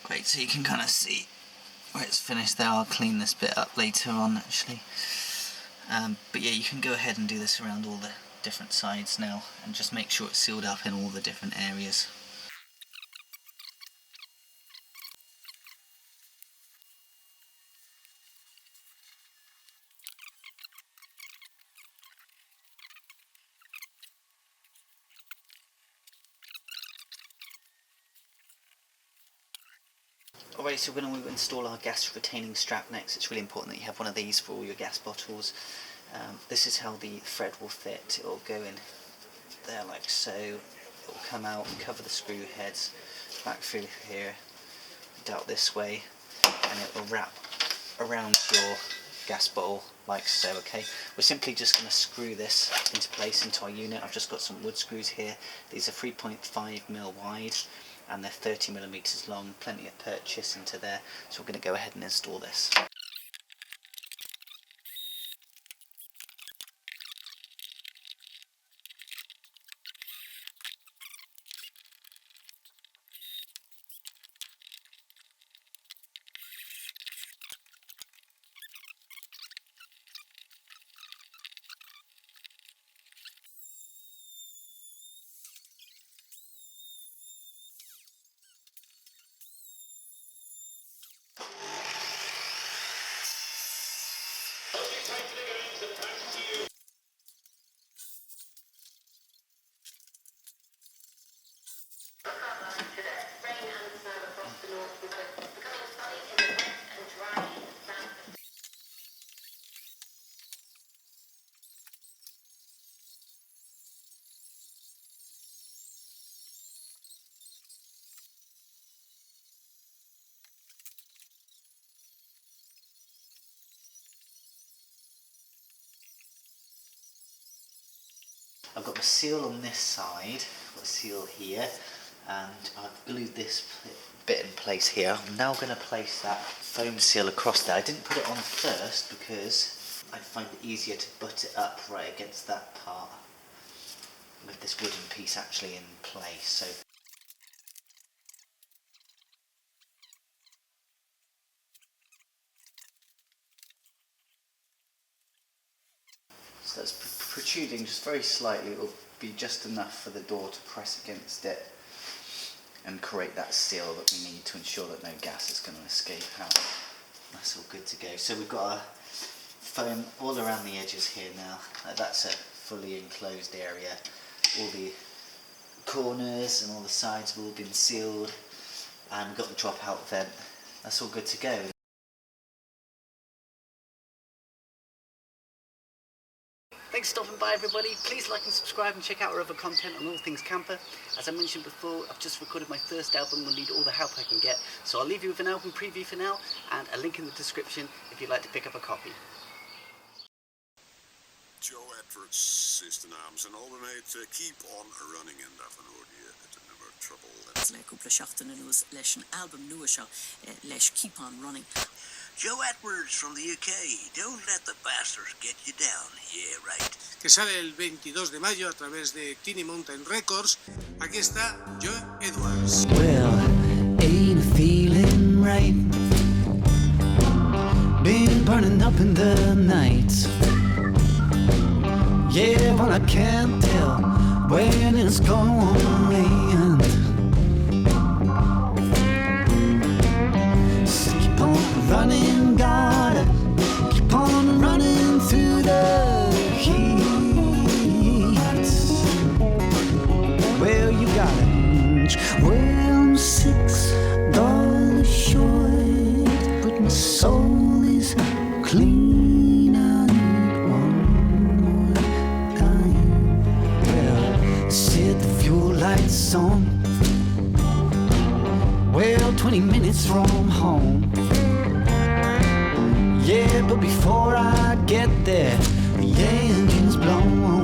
Great, so you can kind of see where it's finished there. I'll clean this bit up later on actually. But yeah, you can go ahead and do this around all the different sides now and just make sure it's sealed up in all the different areas. Alright, so we're going to install our gas retaining strap next. It's really important that you have one of these for all your gas bottles. This is how the thread will fit. It will go in there like so. It will come out and cover the screw heads back through here, out this way, and it will wrap around your gas bottle like so. Okay, we're simply just going to screw this into place into our unit. I've just got some wood screws here. These are 3.5mm wide and they're 30mm long, plenty of purchase into there, so we're going to go ahead and install this. I've got the seal on this side, I've got a seal here, and I've glued this bit in place here. I'm now going to place that foam seal across there. I didn't put it on first because I find it easier to butt it up right against that part with this wooden piece actually in place. So that's protruding just very slightly. It will be just enough for the door to press against it and create that seal that we need to ensure that no gas is going to escape out. That's all good to go. So we've got a foam all around the edges here now. That's a fully enclosed area. All the corners and all the sides have all been sealed, and we've got the drop-out vent. That's all good to go. Thanks for stopping by, everybody. Please like and subscribe and check out our other content on all things camper. As I mentioned before, I've just recorded my first album. We'll need all the help I can get. So I'll leave you with an album preview for now and a link in the description if you'd like to pick up a copy. Joe Edwards is de naam. Zijn album heet Keep On Running en daarvan hoorde je het nummer Trouble. Le couple schachten en us leis een album nieuwe show leis Keep On Running. Joe Edwards from the UK. Don't let the bastards get you down. Yeah, right. Que sale el 22 de mayo a través de Tiny Mountain Records. Aquí está Joe Edwards. Well, ain't a feeling right. Been burning up in the night. Yeah, but I can't tell when it's gonna end. So keep on running, gotta keep on running through the heat. Well, you got it. Well, I'm $6 short, but my soul is clean. I need one more time. Well, set the fuel lights on. Well, 20 minutes from home. Yeah, but before I get there, the engine's blown.